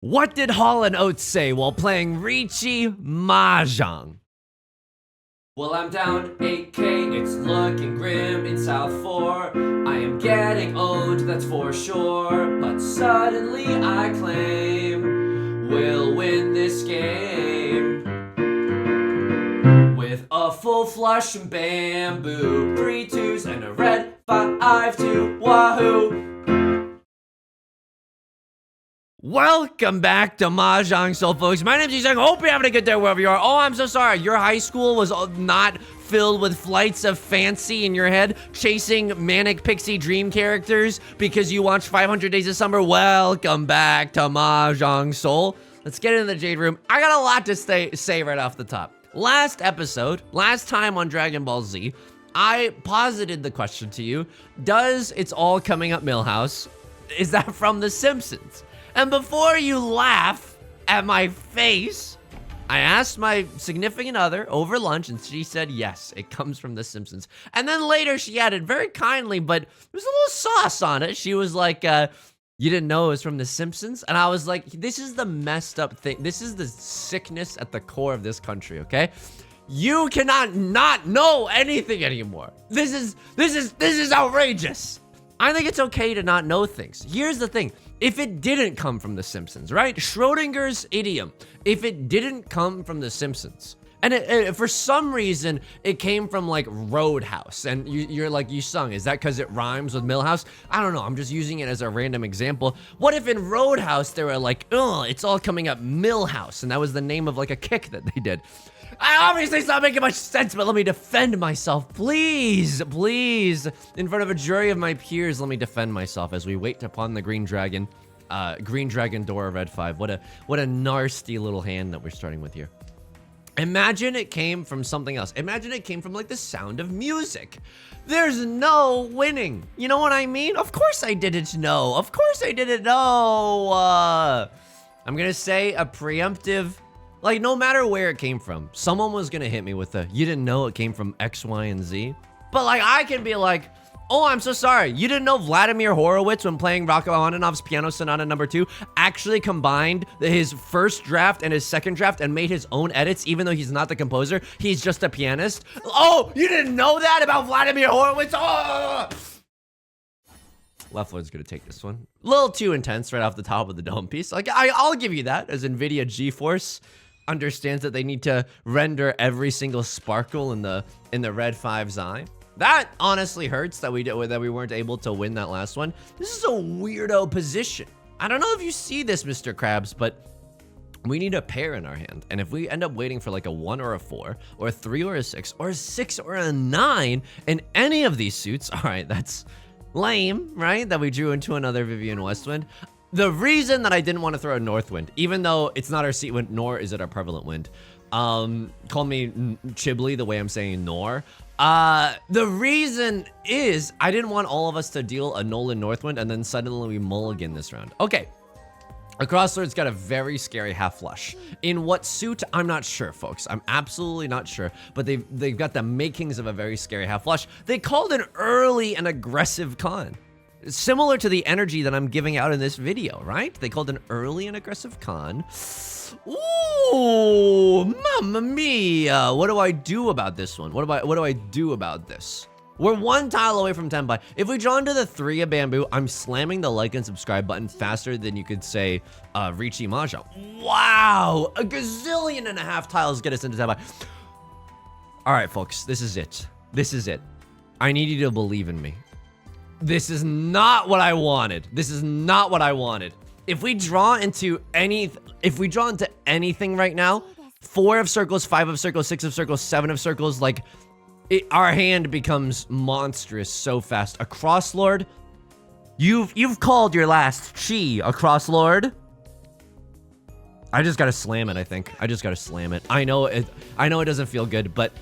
What did Hall & Oates say while playing Riichi Mahjong? Well, I'm down 8K, it's looking grim in South 4. I am getting owned, that's for sure. But suddenly I claim we'll win this game with a full flush and bamboo, 3 2s and a red 5-2, wahoo! Welcome back to Mahjong Soul, folks. My name's Yusong. Hope you're having a good day wherever you are. Oh, I'm so sorry. Your high school was not filled with flights of fancy in your head, chasing manic pixie dream characters because you watched 500 Days of Summer. Welcome back to Mahjong Soul. Let's get into the Jade Room. I got a lot to say right off the top. Last time on Dragon Ball Z, I posited the question to you, does It's All Coming Up Milhouse, is that from The Simpsons? And before you laugh at my face, I asked my significant other over lunch, and she said, yes, it comes from The Simpsons. And then later she added very kindly, but there's a little sauce on it. She was like, you didn't know it was from The Simpsons? And I was like, this is the messed up thing. This is the sickness at the core of this country, okay? You cannot not know anything anymore. This is outrageous. I think it's okay to not know things. Here's the thing. If it didn't come from The Simpsons, right? Schrodinger's idiom. If it didn't come from The Simpsons, and for some reason, it came from like Roadhouse, and you're like, Yusong, is that because it rhymes with Milhouse? I don't know, I'm just using it as a random example. What if in Roadhouse, they were like, oh, it's all coming up Milhouse, and that was the name of like a kick that they did. Obviously, it's not making much sense, but let me defend myself. Please, please, in front of a jury of my peers, let me defend myself as we wait upon the Green Dragon door of Red 5. What a nasty little hand that we're starting with here. Imagine it came from something else. Imagine it came from like the Sound of Music. There's no winning. You know what I mean? Of course I didn't know. Of course I didn't know. I'm gonna say a preemptive. Like, no matter where it came from, someone was gonna hit me with a, you didn't know it came from X, Y, and Z. But like, I can be like, oh, I'm so sorry. You didn't know Vladimir Horowitz, when playing Rachmaninoff's Piano Sonata No. 2, actually combined his first draft and his second draft and made his own edits, even though he's not the composer. He's just a pianist. Oh, you didn't know that about Vladimir Horowitz? Oh! Leftwood's gonna take this one. A little too intense right off the top of the dome piece. Like, I'll give you that, as NVIDIA GeForce understands that they need to render every single sparkle in the Red 5's eye. That honestly hurts that we weren't able to win that last one. This is a weirdo position. I don't know if you see this, Mr. Krabs, but we need a pair in our hand. And if we end up waiting for like a 1 or a 4, or a 3 or a 6, or a 6 or a 9 in any of these suits, all right, that's lame, right? That we drew into another Vivian Westwind. The reason that I didn't want to throw a Northwind, even though it's not our seat wind, nor is it our prevalent wind. Call me Chibli the way I'm saying nor. The reason is I didn't want all of us to deal a Nolan Northwind and then suddenly we mulligan this round. Okay. A Crosslord's got a very scary half flush. In what suit? I'm not sure, folks. I'm absolutely not sure. But they've got the makings of a very scary half flush. They called an early and aggressive con. Similar to the energy that I'm giving out in this video, right? They called an early and aggressive con. Ooh, mamma mia. What do I do about this one? What do I do about this? We're 1 tile away from 10 by. If we draw into the 3 of bamboo, I'm slamming the like and subscribe button faster than you could say Riichi Mahjong. Wow, a gazillion and a half tiles get us into 10 by. All right, folks, this is it. This is it. I need you to believe in me. This is not what I wanted. This is not what I wanted. If we draw into anything right now, 4 of circles, 5 of circles, 6 of circles, 7 of circles, like our hand becomes monstrous so fast. A Crosslord, you've called your last chi, a Crosslord. I just gotta slam it, I think. I just gotta slam it. I know it doesn't feel good, but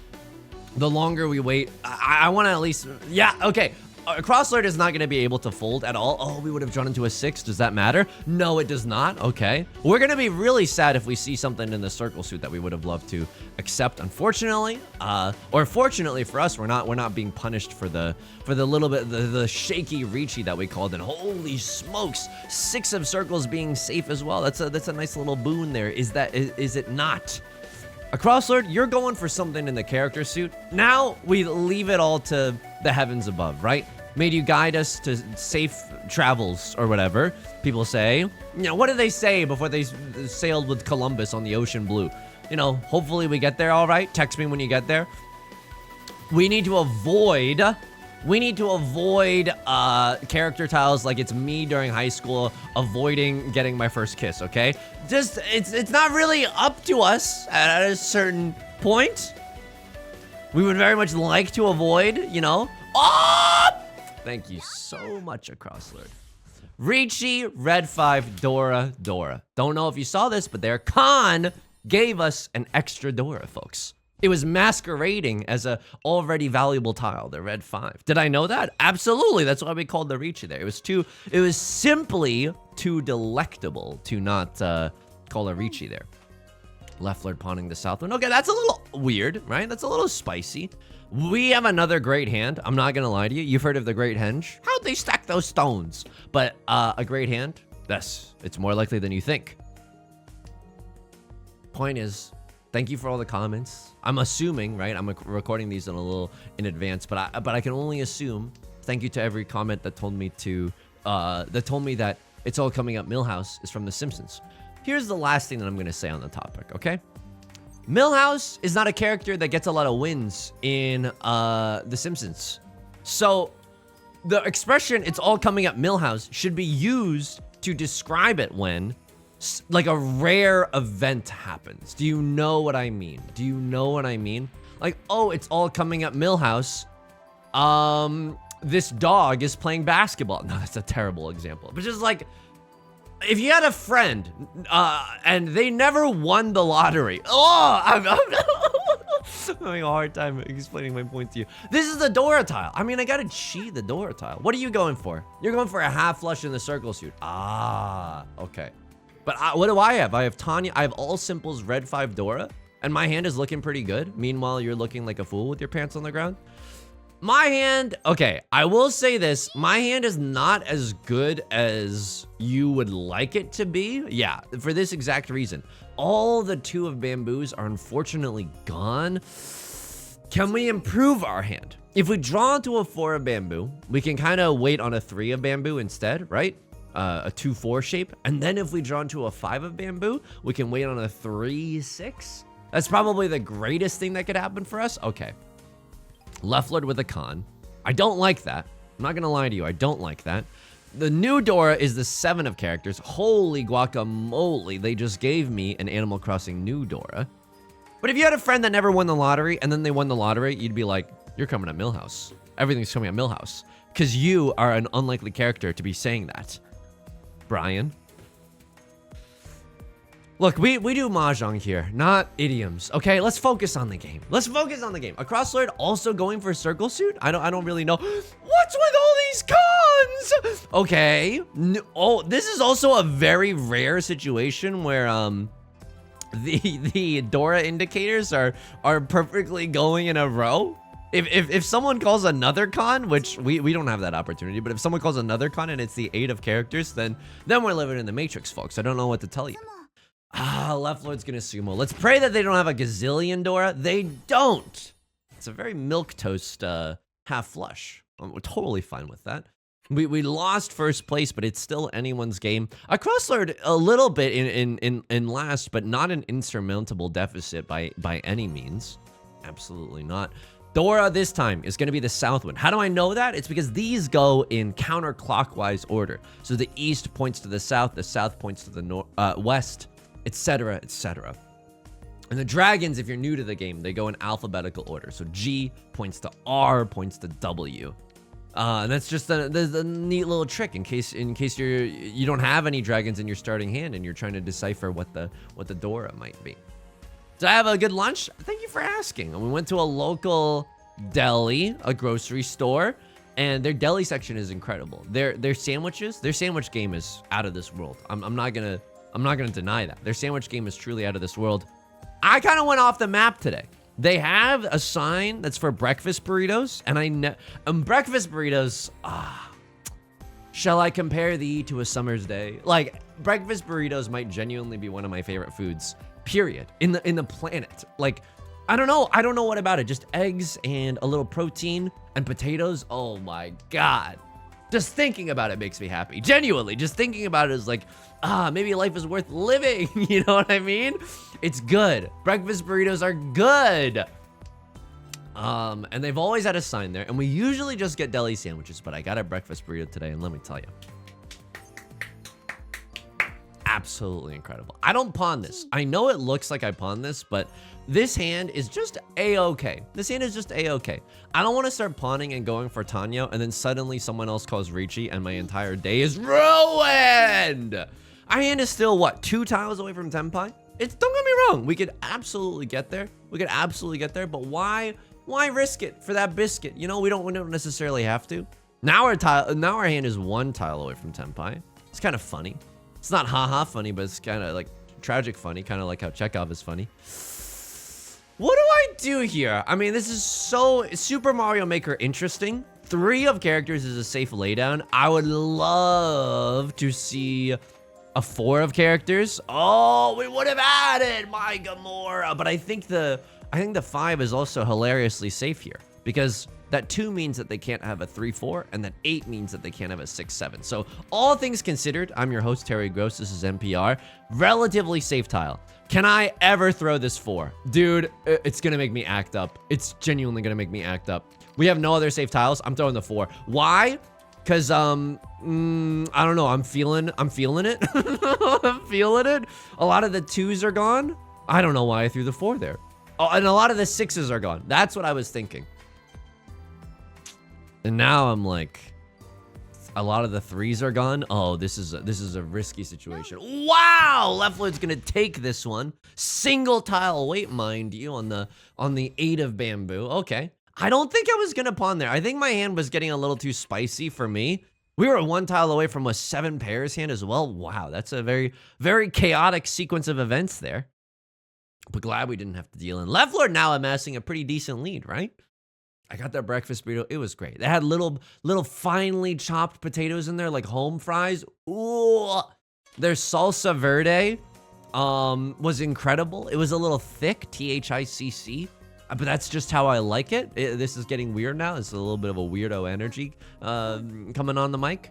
the longer we wait, I wanna at least, yeah, okay. a Crosslord is not going to be able to fold at all. Oh, we would have drawn into a 6. Does that matter? No, it does not. Okay. We're going to be really sad if we see something in the circle suit that we would have loved to accept, unfortunately. Or fortunately for us, we're not being punished for the little bit, the shaky Riichi that we called. And holy smokes, 6 of circles being safe as well. That's a nice little boon there. Is it not? A Crosslord, you're going for something in the character suit. Now we leave it all to the heavens above, right? Made you guide us to safe travels or whatever. People say, you know, what did they say before they sailed with Columbus on the ocean blue? You know, hopefully we get there all right. Text me when you get there. We need to avoid character tiles like it's me during high school avoiding getting my first kiss, okay? Just, it's not really up to us at a certain point. We would very much like to avoid, you know. Oh! Thank you so much, Crosslord. Riichi, Red 5, Dora. Don't know if you saw this, but their con gave us an extra Dora, folks. It was masquerading as a already valuable tile, the Red 5. Did I know that? Absolutely. That's why we called the Riichi there. It was simply too delectable to not call a Riichi there. Left Lord pawning the south one. Okay, that's a little weird, right? That's a little spicy. We have another great hand. I'm not gonna lie to you. You've heard of the Great Henge? How'd they stack those stones? But a great hand? Yes, it's more likely than you think. Point is, thank you for all the comments. I'm assuming, right? I'm recording these in advance, but I can only assume. Thank you to every comment that told me that it's all coming up Milhouse is from The Simpsons. Here's the last thing that I'm going to say on the topic, okay? Milhouse is not a character that gets a lot of wins in The Simpsons. So the expression "it's all coming up Milhouse" should be used to describe it when like a rare event happens. Do you know what I mean? Like, oh, it's all coming up Milhouse. This dog is playing basketball. No, that's a terrible example. But just like, if you had a friend and they never won the lottery. Oh, I'm having a hard time explaining my point to you. This is the Dora tile. I mean, I gotta cheat the Dora tile. What are you going for? You're going for a half flush in the circle suit. Ah, okay. But what do I have? I have Tanya. I have all simples, Red 5 Dora, and my hand is looking pretty good. Meanwhile, you're looking like a fool with your pants on the ground. My hand, okay, I will say this. My hand is not as good as you would like it to be. Yeah, for this exact reason. All the 2 of bamboos are unfortunately gone. Can we improve our hand? If we draw into a 4 of bamboo, we can kind of wait on a 3 of bamboo instead, right? A 2-4 shape. And then if we draw into a 5 of bamboo, we can wait on a 3-6. That's probably the greatest thing that could happen for us. Okay. Left Lord with a con. I don't like that. I'm not gonna lie to you. I don't like that. The new Dora is the 7 of characters. Holy guacamole. They just gave me an Animal Crossing new Dora. But if you had a friend that never won the lottery and then they won the lottery, you'd be like, you're coming at Milhouse. Everything's coming at Milhouse. Because you are an unlikely character to be saying that. Brian. Look, we do Mahjong here, not idioms. Okay, let's focus on the game. A Crosslord also going for circle suit? I don't really know. What's with all these cons? Okay. Oh, this is also a very rare situation where the Dora indicators are perfectly going in a row. If someone calls another con, which we don't have that opportunity, but if someone calls another con and it's the 8 of characters, then we're living in the Matrix, folks. I don't know what to tell you. Left Lord's gonna sumo. Let's pray that they don't have a gazillion Dora. They don't. It's a very milquetoast half flush. We're totally fine with that. We lost first place, but it's still anyone's game. A Crosslord a little bit in last, but not an insurmountable deficit by any means. Absolutely not. Dora this time is going to be the south one. How do I know that? It's because these go in counterclockwise order. So the east points to the south points to the west, etc., etc. And the dragons, if you're new to the game, they go in alphabetical order. So G points to R, points to W. And that's just the neat little trick in case you don't have any dragons in your starting hand and you're trying to decipher what the Dora might be. Did I have a good lunch? Thank you for asking. We went to a local deli, a grocery store. And their deli section is incredible. Their sandwiches, their sandwich game is out of this world. I'm not gonna deny that. Their sandwich game is truly out of this world. I kind of went off the map today. They have a sign that's for breakfast burritos, and breakfast burritos, shall I compare thee to a summer's day? Like, breakfast burritos might genuinely be one of my favorite foods, period, in the planet. Like, I don't know what about it. Just eggs and a little protein and potatoes. Oh my God. Just thinking about it makes me happy. Genuinely, just thinking about it is like, maybe life is worth living. You know what I mean? It's good. Breakfast burritos are good. And they've always had a sign there, and we usually just get deli sandwiches, but I got a breakfast burrito today, and let me tell you, absolutely incredible. I don't pawn this. I know it looks like I pawn this, but this hand is just a-okay. This hand is just a-okay. I don't want to start pawning and going for Tenhou, and then suddenly someone else calls Riichi, and my entire day is ruined. Our hand is still, what, 2 tiles away from Tenpai? Don't get me wrong. We could absolutely get there. But why risk it for that biscuit? You know, we don't necessarily have to. Now our hand is 1 tile away from Tenpai. It's kind of funny. It's not haha funny, but it's kind of like tragic funny, kind of like how Chekhov is funny. What do I do here? I mean, this is so Super Mario Maker interesting. 3 of characters is a safe laydown. I would love to see a 4 of characters. Oh, we would have added my Gamora, but I think the 5 is also hilariously safe here, because that 2 means that they can't have a 3-4, and that 8 means that they can't have a 6-7. So all things considered, I'm your host, Terry Gross. This is NPR. Relatively safe tile. Can I ever throw this 4? Dude, it's gonna make me act up. It's genuinely gonna make me act up. We have no other safe tiles. I'm throwing the 4. Why? Because, I don't know. I'm feeling it. I'm feeling it. A lot of the 2s are gone. I don't know why I threw the 4 there. Oh, and a lot of the 6s are gone. That's what I was thinking. And now I'm like, a lot of the 3s are gone. Oh, this is a risky situation. Wow, Left Lord's gonna take this one. Single tile weight, mind you, on the 8 of bamboo. Okay, I don't think I was gonna pawn there. I think my hand was getting a little too spicy for me. We were 1 tile away from a 7 pairs hand as well. Wow, that's a very, very chaotic sequence of events there. But glad we didn't have to deal in. Left Lord now amassing a pretty decent lead, right? I got that breakfast burrito. It was great. They had little finely chopped potatoes in there, like home fries. Ooh, their salsa verde was incredible. It was a little thick, THICC, but that's just how I like it. This is getting weird now. It's a little bit of a weirdo energy coming on the mic.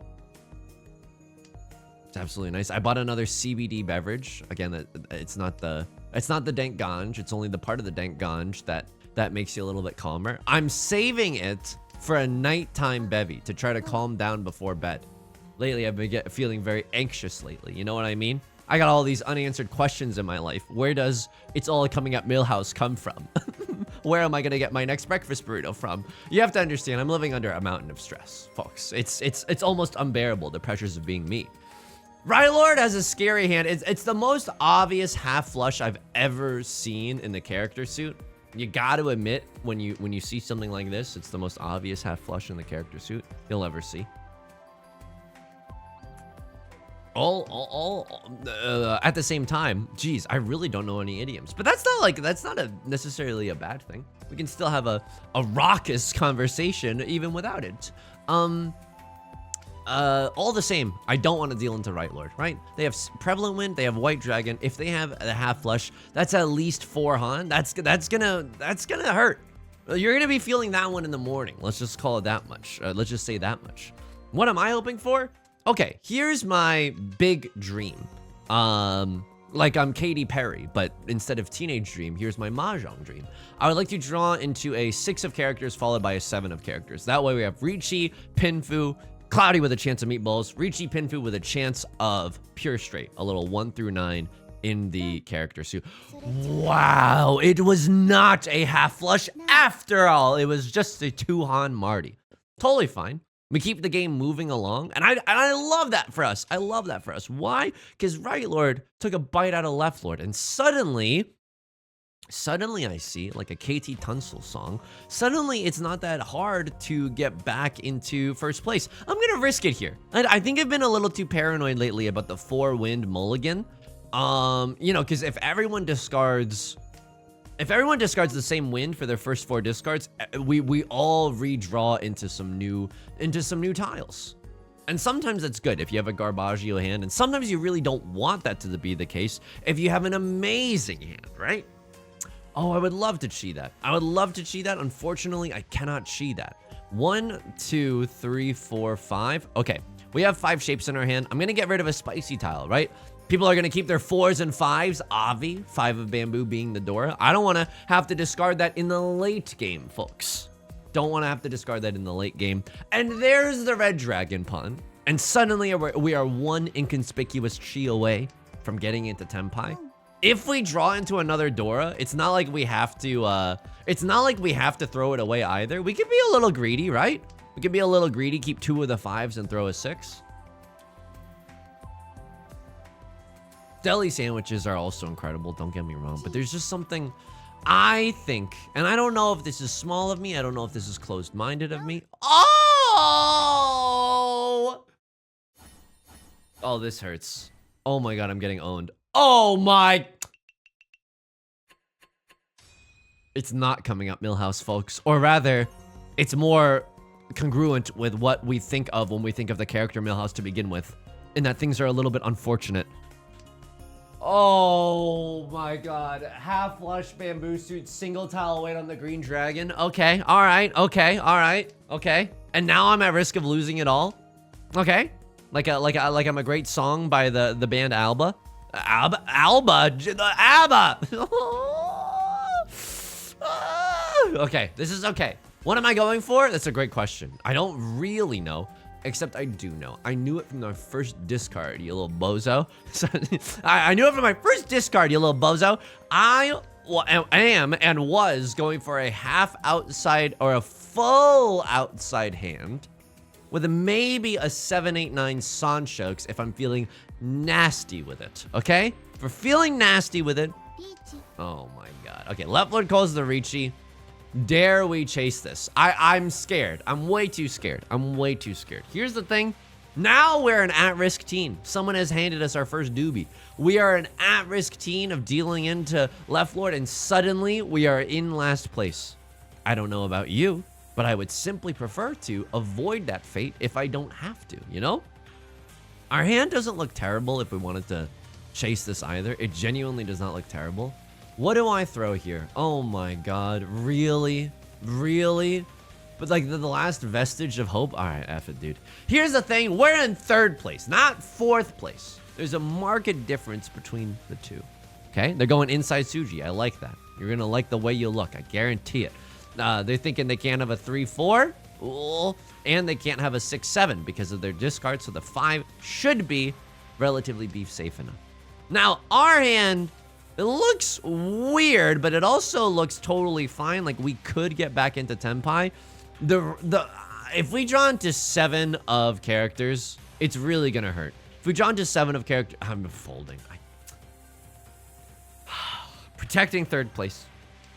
It's absolutely nice. I bought another CBD beverage. Again, it's not the dank ganj. It's only the part of the dank ganj that makes you a little bit calmer. I'm saving it for a nighttime bevy to try to calm down before bed. Lately, I've been feeling very anxious lately. You know what I mean? I got all these unanswered questions in my life. Where does It's All Coming Up Millhouse come from? Where am I gonna get my next breakfast burrito from? You have to understand, I'm living under a mountain of stress, folks. It's almost unbearable, the pressures of being me. Right Lord has a scary hand. It's the most obvious half flush I've ever seen in the character suit. You got to admit, when you see something like this, it's the most obvious half flush in the character suit you'll ever see. At the same time, geez, I really don't know any idioms, but that's not necessarily a bad thing. We can still have a raucous conversation even without it. All the same, I don't want to deal into Right Lord, right? They have Prevalent Wind, they have White Dragon. If they have the half flush, that's at least 4 Han. That's gonna hurt. You're gonna be feeling that one in the morning. Let's just call it that much. Let's just say that much. What am I hoping for? Okay, here's my big dream. Like I'm Katy Perry, but instead of Teenage Dream, here's my Mahjong dream. I would like to draw into a 6 of characters followed by a 7 of characters. That way we have Riichi, Pinfu, Cloudy with a chance of meatballs, Riichi, Pinfu with a chance of pure straight, a little 1 through 9 in the character suit. Wow, it was not a half flush after all. It was just a 2 Han Marty. Totally fine. We keep the game moving along, and I love that for us. I love that for us. Why? Because Right Lord took a bite out of Left Lord, and suddenly Suddenly I see like a KT Tunsil song. Suddenly it's not that hard to get back into first place. I'm gonna risk it here. I think I've been a little too paranoid lately about the 4-wind mulligan. You know, because if everyone discards the same wind for their first 4 discards, we all redraw into some new tiles. And sometimes that's good if you have a Garbaggio hand, and sometimes you really don't want that to be the case if you have an amazing hand, right? Oh, I would love to chi that. I would love to chi that. Unfortunately, I cannot chi that. 1, 2, 3, 4, 5. Okay, we have 5 shapes in our hand. I'm gonna get rid of a spicy tile, right? People are gonna keep their 4s and 5s. Avi, 5 of bamboo being the Dora. I don't wanna have to discard that in the late game, folks. Don't wanna have to discard that in the late game. And there's the red dragon pun. And suddenly we are 1 inconspicuous chi away from getting into Tenpai. If we draw into another Dora, it's not like we have to throw it away either. We could be a little greedy, right? We could be a little greedy, keep 2 of the 5s and throw a 6. Deli sandwiches are also incredible, don't get me wrong, but there's just something I think, and I don't know if this is small of me, I don't know if this is closed-minded of me. Oh! Oh, this hurts. Oh my god, I'm getting owned. Oh my... It's not coming up, Millhouse, folks. Or rather, it's more congruent with what we think of when we think of the character Millhouse to begin with, in that things are a little bit unfortunate. Oh my god. Half flush bamboo suit, single tile weight on the green dragon. Okay, alright, okay, alright, okay. And now I'm at risk of losing it all. Okay. Like I'm a great song by the band Alba. ABBA! Okay, this is okay. What am I going for? That's a great question. I don't really know, except I do know. I knew it from my first discard, you little bozo. I knew it from my first discard, you little bozo. I am and was going for a half outside or a full outside hand with maybe a 7, 8, 9 Sanchokes if I'm feeling nasty with it, okay? If we're feeling nasty with it. Oh my god. Okay, left Lord calls the Riichi. Dare we chase this? I'm scared. I'm way too scared. I'm way too scared. Here's the thing. Now we're an at-risk team. Someone has handed us our first doobie. We are an at-risk team of dealing into left Lord, and suddenly we are in last place. I don't know about you, but I would simply prefer to avoid that fate if I don't have to, you know? Our hand doesn't look terrible if we wanted to chase this either. It genuinely does not look terrible. What do I throw here? Oh my god, really? Really? But like the last vestige of hope? All right, F it, dude. Here's the thing, we're in 3rd place, not 4th place. There's a marked difference between the two, okay? They're going inside Suji, I like that. You're gonna like the way you look, I guarantee it. They're thinking they can't have a 3-4, and they can't have a 6-7 because of their discard, so the 5 should be relatively beef safe enough. Now, our hand, it looks weird, but it also looks totally fine. Like, we could get back into Tenpai. If we draw into 7 of characters, it's really gonna hurt. If we draw into 7 of characters, I'm folding. Protecting 3rd place.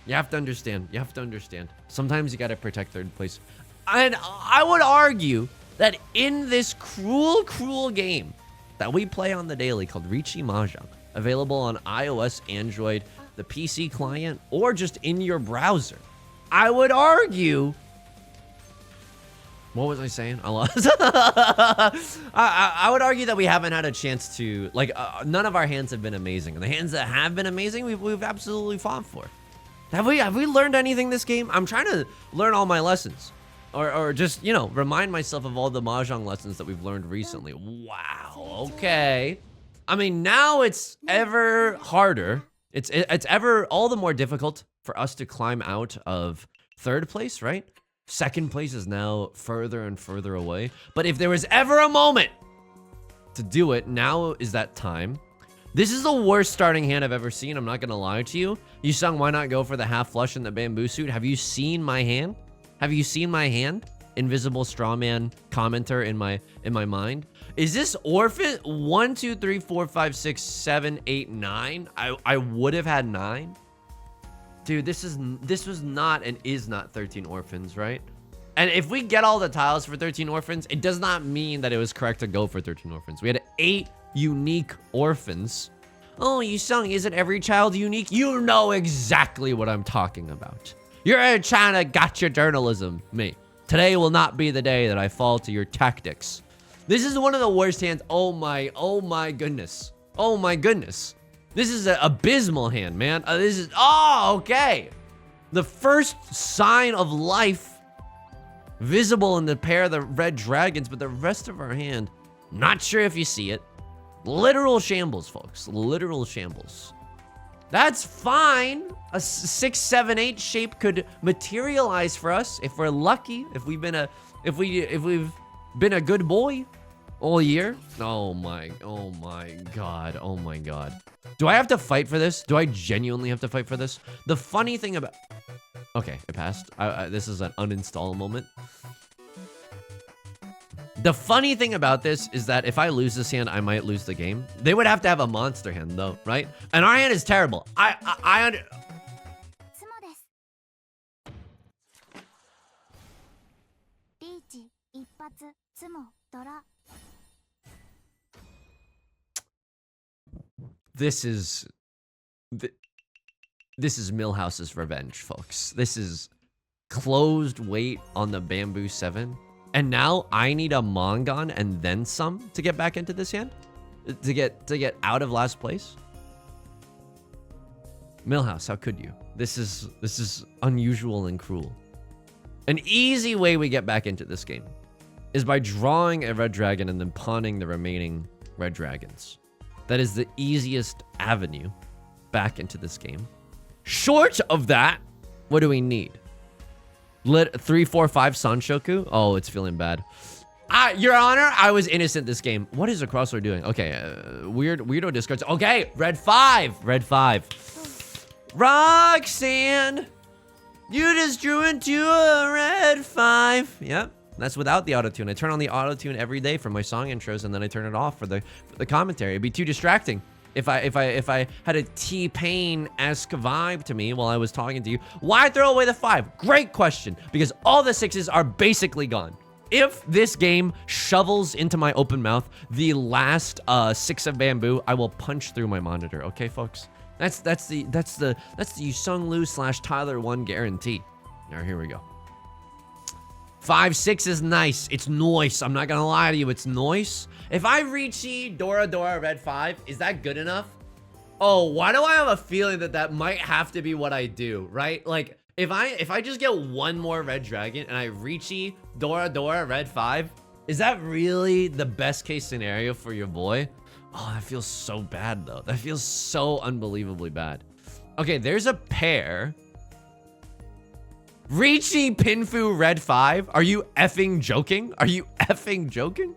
You have to understand. You have to understand. Sometimes you gotta protect 3rd place. And I would argue that in this cruel, cruel game that we play on the daily called Riichi Mahjong, available on iOS, Android, the PC client, or just in your browser, I would argue... What was I saying? I lost. I would argue that we haven't had a chance to... Like, none of our hands have been amazing. And the hands that have been amazing, we've absolutely fought for. Have we learned anything this game? I'm trying to learn all my lessons. Or just, you know, remind myself of all the Mahjong lessons that we've learned recently. Wow, okay. I mean, now it's ever harder. It's ever all the more difficult for us to climb out of 3rd place, right? 2nd place is now further and further away. But if there was ever a moment to do it, now is that time. This is the worst starting hand I've ever seen. I'm not going to lie to you. Yusong, why not go for the half flush in the bamboo suit? Have you seen my hand? Have you seen my hand? Invisible strawman commenter in my mind. Is this orphan? 1, 2, 3, 4, 5, 6, 7, 8, 9? I would have had 9. Dude, this was not and is not 13 orphans, right? And if we get all the tiles for 13 orphans, it does not mean that it was correct to go for 13 orphans. We had 8 unique orphans. Oh, Yusong, isn't every child unique? You know exactly what I'm talking about. You're trying to gotcha journalism, me. Today will not be the day that I fall to your tactics. This is one of the worst hands. Oh my goodness. Oh my goodness. This is an abysmal hand, man. Okay. The first sign of life visible in the pair of the red dragons, but the rest of our hand, not sure if you see it. Literal shambles, folks. Literal shambles. That's fine. A 6, 7, 8 shape could materialize for us if we're lucky. If we've been a good boy all year. Oh my god. Oh my god. Do I have to fight for this? Do I genuinely have to fight for this? The funny thing about... Okay, it passed. This is an uninstall moment. The funny thing about this is that if I lose this hand, I might lose the game. They would have to have a monster hand though, right? And our hand is terrible. This is Millhouse's revenge, folks. This is closed weight on the bamboo 7. And now I need a Mongon and then some to get back into this hand? To get out of last place? Millhouse, how could you? This is unusual and cruel. An easy way we get back into this game is by drawing a red dragon and then pawning the remaining red dragons. That is the easiest avenue back into this game. Short of that, what do we need? 3, 4, 5 Sanshoku? Oh, it's feeling bad. Your Honor, I was innocent this game. What is the crossword doing? Okay, weirdo discards. Okay, red 5. Red 5. Roxanne, you just drew into a red 5. Yep, that's without the auto-tune. I turn on the auto-tune every day for my song intros, and then I turn it off for the commentary. It'd be too distracting. If I had a T-Pain-esque vibe to me while I was talking to you, why throw away the 5? Great question, because all the 6s are basically gone. If this game shovels into my open mouth the last 6 of bamboo, I will punch through my monitor. Okay, folks? That's the Yusong Liu / Tyler 1 guarantee. All right, here we go. 5, 6 is nice. It's nice. I'm not gonna lie to you. It's nice. If I Riichi Dora red 5, is that good enough? Oh, why do I have a feeling that might have to be what I do, right? Like, if I just get one more red dragon and I Riichi Dora red 5, is that really the best case scenario for your boy? Oh, that feels so bad though. That feels so unbelievably bad. Okay, there's a pair. Riichi Pinfu red 5? Are you effing joking? Are you effing joking?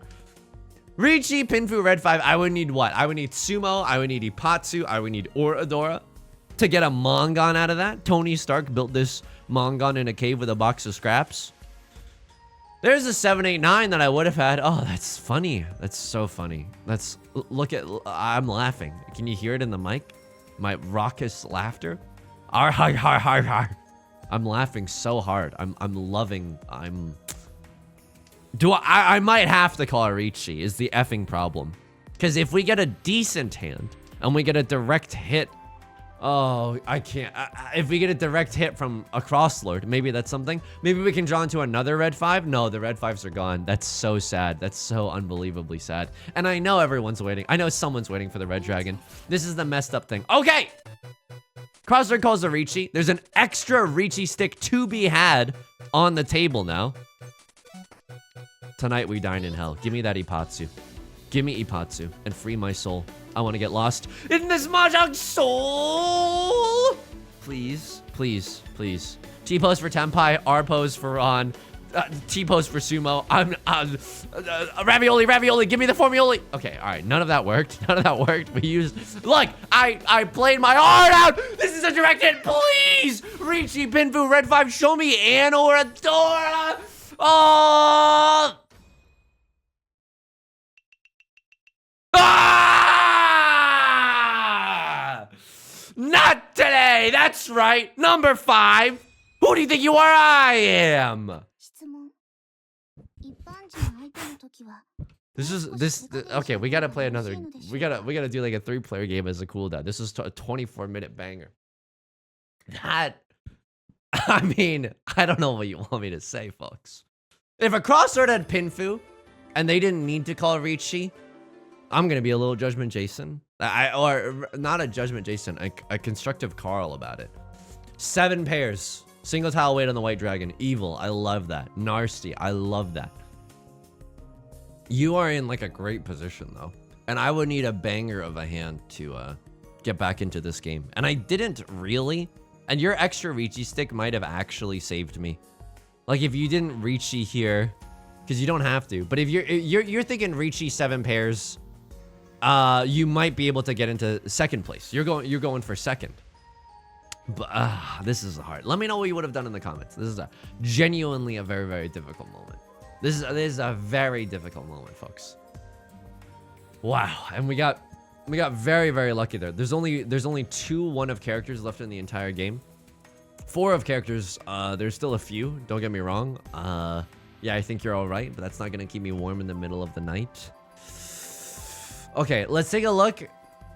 Riichi Pinfu red 5, I would need what? I would need Sumo, I would need Ipatsu, I would need Oradora to get a Mongon out of that. Tony Stark built this Mongon in a cave with a box of scraps. There's a 789 that I would have had. Oh, that's funny. That's so funny. I'm laughing. Can you hear it in the mic? My raucous laughter. Ar har har har har. I'm laughing so hard. I might have to call Riichi is the effing problem. Because if we get a decent hand and we get a direct hit, oh, I can't. If we get a direct hit from a Crosslord, maybe that's something. Maybe we can draw into another red 5. No, the red 5s are gone. That's so sad. That's so unbelievably sad. And I know everyone's waiting. I know someone's waiting for the red dragon. This is the messed up thing. Okay. Crosslord calls the Riichi. There's an extra Riichi stick to be had on the table now. Tonight we dine in hell. Give me that Ipatsu. Give me Ipatsu and free my soul. I want to get lost in this Mahjong Soul. Please, please, please. T-pose for Tenpai, R-pose for Ron, T-pose for Sumo. Ravioli, give me the formioli. Okay, all right, none of that worked. None of that worked. We used, look, I played my heart out. This is a direct hit, please. Riichi Pinfu red 5, show me Ann or Adora. Oh. Ah! Not today! That's right! Number 5! Who do you think you are? I am! Okay, we gotta play another. We gotta do like a 3-player game as a cooldown. This is a 24-minute banger. That, I mean, I don't know what you want me to say, folks. If a crossword had Pinfu, and they didn't need to call Riichi, I'm gonna be a little Judgment Jason. Or not a Judgment Jason, a constructive Carl about it. 7 pairs. Single tile weight on the white dragon. Evil. I love that. Nasty. I love that. You are in like a great position though. And I would need a banger of a hand to get back into this game. And I didn't really. And your extra Riichi stick might have actually saved me. Like if you didn't Riichi here, because you don't have to. But if you're thinking Riichi 7 pairs, you might be able to get into second place. You're going for second. But this is hard. Let me know what you would have done in the comments. This is genuinely a very, very difficult moment. This is a very difficult moment, folks. Wow, and we got very, very lucky there. There's only 2 1-of characters left in the entire game. 4 of characters. There's still a few. Don't get me wrong. Yeah, I think you're all right, but that's not gonna keep me warm in the middle of the night. Okay, let's take a look.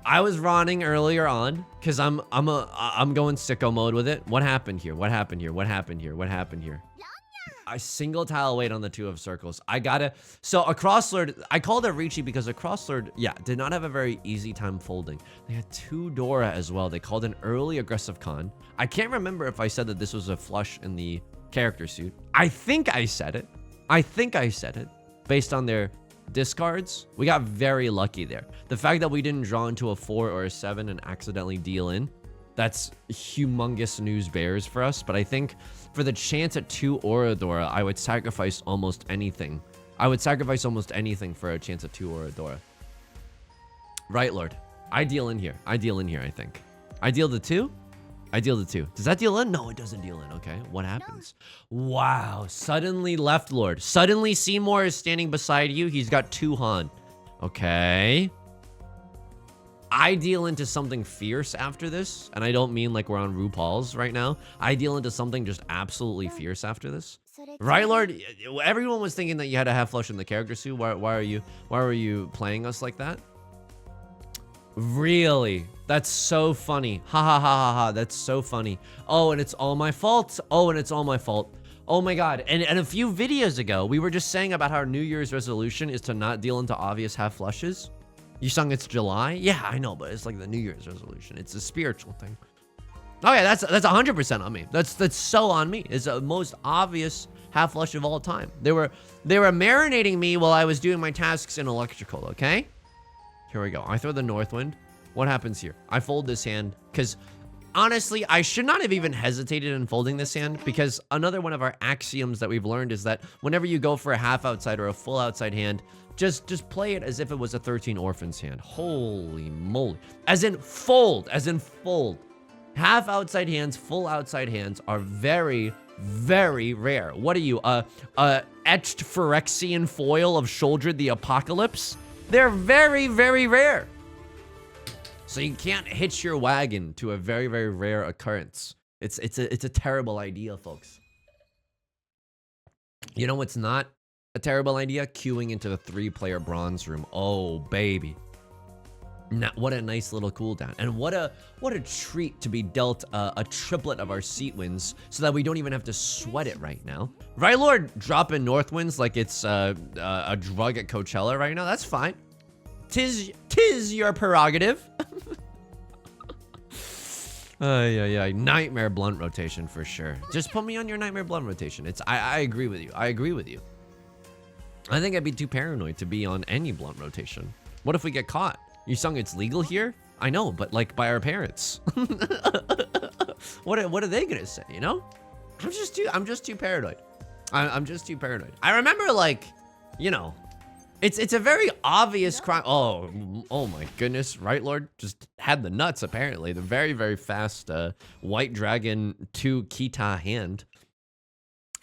I was running earlier on because I'm going sicko mode with it. What happened here? What happened here? What happened here? What happened here? A single tile weight on the 2 of circles. So a crosslord, I called it Riichi because a crosslord, yeah, did not have a very easy time folding. They had 2 Dora as well. They called an early aggressive con. I can't remember if I said that this was a flush in the character suit. I think I said it. Based on their discards. We got very lucky there. The fact that we didn't draw into a 4 or a 7 and accidentally deal in, that's humongous news bears for us. But I think for the chance at 2 Oradora, I would sacrifice almost anything. I would sacrifice almost anything for a chance at 2 Oradora. Right, Lord. I deal in here. I think. I deal the 2? I deal the 2. Does that deal in? No, it doesn't deal in. Okay, what happens? Wow, suddenly left Lord. Suddenly Seymour is standing beside you. He's got 2 Han. Okay. I deal into something fierce after this. And I don't mean like we're on RuPaul's right now. I deal into something just absolutely fierce after this. Right, Lord? Everyone was thinking that you had a half flush in the character suit. Why were you playing us like that? Really? That's so funny. Ha ha ha ha ha. That's so funny. Oh, and it's all my fault. Oh, and it's all my fault. Oh my god. And a few videos ago, we were just saying about how our New Year's resolution is to not deal into obvious half flushes. You sung it's July? Yeah, I know, but it's like the New Year's resolution. It's a spiritual thing. Oh yeah, that's 100% on me. That's so on me. It's the most obvious half flush of all time. They were marinating me while I was doing my tasks in electrical, okay? Here we go. I throw the Northwind. What happens here? I fold this hand because honestly, I should not have even hesitated in folding this hand because another one of our axioms that we've learned is that whenever you go for a half outside or a full outside hand, just play it as if it was a 13 orphans hand. Holy moly. As in fold. Half outside hands, full outside hands are very, very rare. What are you, etched Phyrexian foil of Shouldered the Apocalypse? They're very, very rare. So you can't hitch your wagon to a very, very rare occurrence. It's a terrible idea, folks. You know what's not a terrible idea? Queuing into the 3-player bronze room. Oh, baby. Now, what a nice little cooldown. And what a treat to be dealt a triplet of our seat wins so that we don't even have to sweat it right now. Right, Lord? Dropping North winds like it's a drug at Coachella right now. That's fine. Tis your prerogative. Yeah. Nightmare blunt rotation for sure. Just put me on your nightmare blunt rotation. I agree with you. I think I'd be too paranoid to be on any blunt rotation. What if we get caught? You sung it's legal here? I know, but like by our parents. What are they gonna say, you know? I'm just too paranoid. I'm just too paranoid. I remember like, you know, it's a very obvious crime. Oh my goodness, right, Lord? Just had the nuts apparently. The very, very fast White Dragon 2 Kita hand.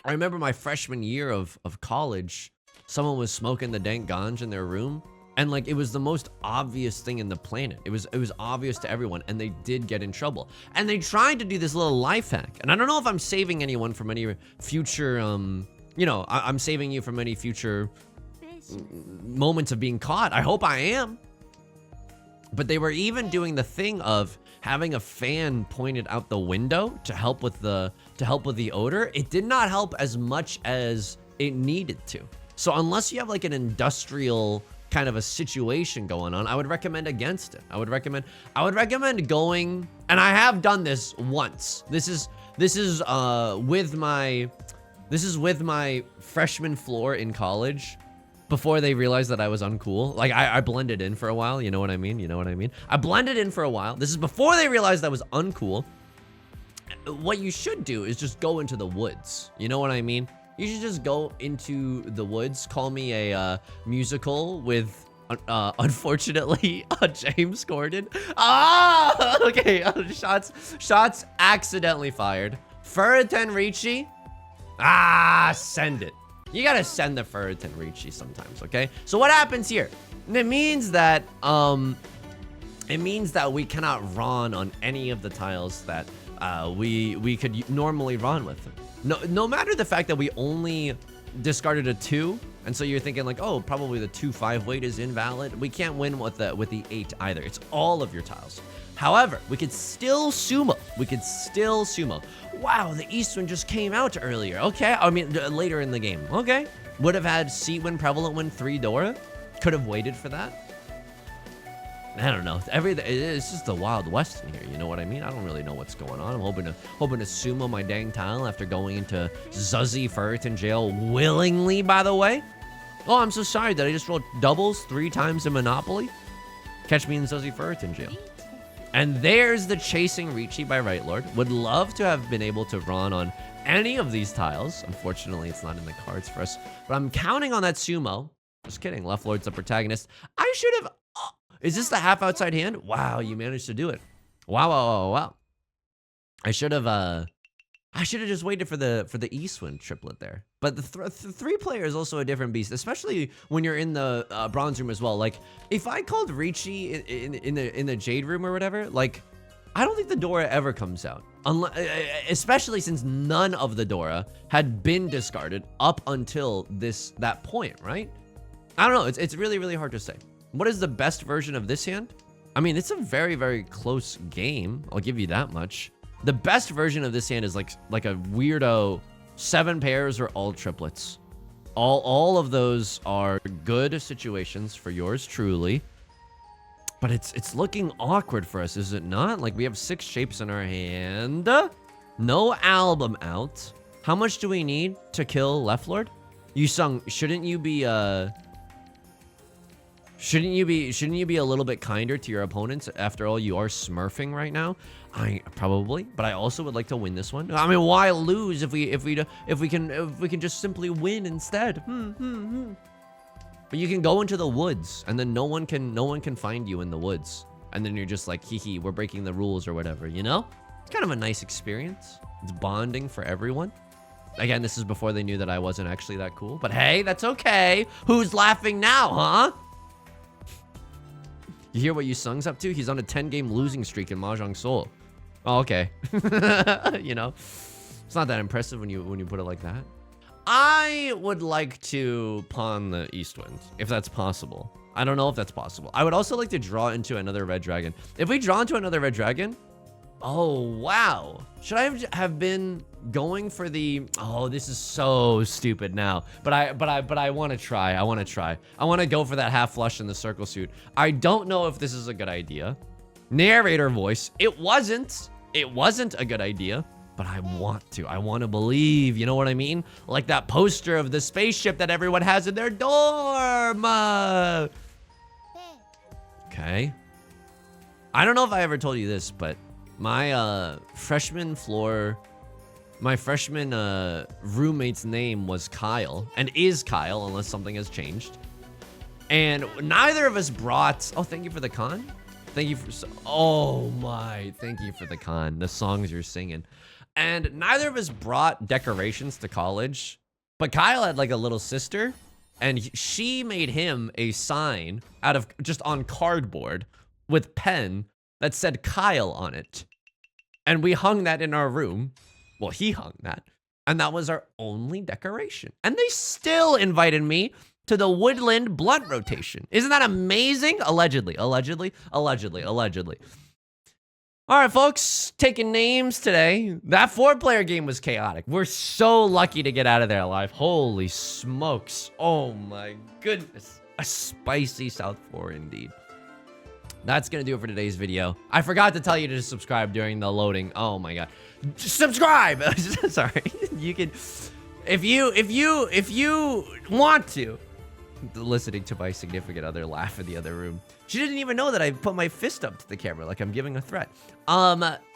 I remember my freshman year of college, someone was smoking the dank ganj in their room. And like, it was the most obvious thing in the planet. It was obvious to everyone, and they did get in trouble. And they tried to do this little life hack. And I don't know if I'm saving anyone from any future, you know, I'm saving you from any future moments of being caught. I hope I am. But they were even doing the thing of having a fan pointed out the window to help with the odor. It did not help as much as it needed to. So unless you have like an industrial kind of a situation going on, I would recommend against it. I would recommend going, and I have done this once. This is with my freshman floor in college, before they realized that I was uncool. Like, I blended in for a while, you know what I mean? You know what I mean? I blended in for a while. This is before they realized I was uncool. What you should do is just go into the woods. You know what I mean? You should just go into the woods. Call me a musical with, unfortunately, James Corden. Ah, okay. Shots accidentally fired. Furiten Riichi. Ah, send it. You gotta send the Furiten Riichi sometimes, okay? So what happens here? It means that we cannot run on any of the tiles that we could normally run with. No matter the fact that we only discarded a 2, and so you're thinking like, oh, probably the 2-5 weight is invalid. We can't win with the 8 either. It's all of your tiles. However, we could still sumo. Wow, the East Wind just came out earlier. Okay, I mean, later in the game. Okay. Would have had Seat Wind, Prevalent Wind, 3 Dora. Could have waited for that. I don't know. It's just the Wild West in here. You know what I mean? I don't really know what's going on. I'm hoping to sumo my dang tile after going into Zuzzy Furriton jail willingly, by the way. Oh, I'm so sorry. Did I just roll doubles 3 times in Monopoly? Catch me in Zuzzy Furriton jail. And there's the Chasing Riichi by Right Lord. Would love to have been able to run on any of these tiles. Unfortunately, it's not in the cards for us. But I'm counting on that sumo. Just kidding. Left Lord's the protagonist. I should have... Oh, is this the half outside hand? Wow, you managed to do it. Wow. I should have just waited for the Eastwind triplet there. But the 3 player is also a different beast, especially when you're in the bronze room as well. Like, if I called Riichi in the Jade Room or whatever, like, I don't think the Dora ever comes out, especially since none of the Dora had been discarded up until that point, right? I don't know. It's really hard to say. What is the best version of this hand? I mean, it's a very close game. I'll give you that much. The best version of this hand is like a weirdo 7 pairs or all triplets. All of those are good situations for yours truly. But it's looking awkward for us, is it not? Like, we have 6 shapes in our hand. No album out. How much do we need to kill Left Lord? Yusong, shouldn't you be a little bit kinder to your opponents? After all, you are smurfing right now. Probably, but I also would like to win this one. I mean, why lose if we can just simply win instead? But you can go into the woods, and then no one can find you in the woods, and then you're just like, hee, we're breaking the rules or whatever. You know, it's kind of a nice experience. It's bonding for everyone. Again, this is before they knew that I wasn't actually that cool. But hey, that's okay. Who's laughing now, huh? You hear what Yusung's up to? He's on a 10-game losing streak in Mahjong Soul. Oh, okay. You know, it's not that impressive when you put it like that. I would like to pawn the Eastwind, if that's possible. I don't know if that's possible. I would also like to draw into another red dragon. If we draw into another red dragon, oh wow. Should I have been going for the? Oh, this is so stupid now. But I want to try. I want to go for that half flush in the circle suit. I don't know if this is a good idea. Narrator voice. It wasn't a good idea. But I want to believe, you know what I mean? Like that poster of the spaceship that everyone has in their dorm. Okay. I don't know if I ever told you this, but my freshman roommate's name was Kyle, and is Kyle, unless something has changed. And neither of us brought, oh, thank you for the con. Thank you for, oh my, thank you for the con, the songs you're singing. And neither of us brought decorations to college, but Kyle had like a little sister, and she made him a sign out of just on cardboard with pen that said Kyle on it. And we hung that in our room. Well, he hung that. And that was our only decoration. And they still invited me to the Woodland blunt rotation. Isn't that amazing? Allegedly. All right, folks, taking names today. That 4-player game was chaotic. We're so lucky to get out of there alive. Holy smokes. Oh my goodness. A spicy South 4 indeed. That's gonna do it for today's video. I forgot to tell you to subscribe during the loading. Oh my god. Subscribe! Sorry. You can, if you want to, listening to my significant other laugh in the other room. She didn't even know that I put my fist up to the camera like I'm giving a threat.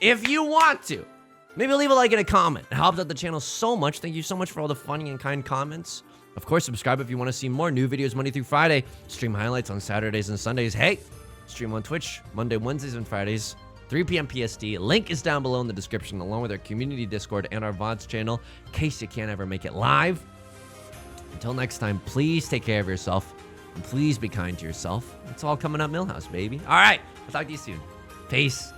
If you want to, maybe leave a like and a comment. It helps out the channel so much. Thank you so much for all the funny and kind comments. Of course, subscribe if you want to see more new videos Monday through Friday. Stream highlights on Saturdays and Sundays. Hey, stream on Twitch Monday, Wednesdays, and Fridays, 3 p.m. PST. Link is down below in the description, along with our community Discord and our VODs channel, in case you can't ever make it live. Until next time, please take care of yourself, and please be kind to yourself. It's all coming up Millhouse, baby. All right, I'll talk to you soon. Peace.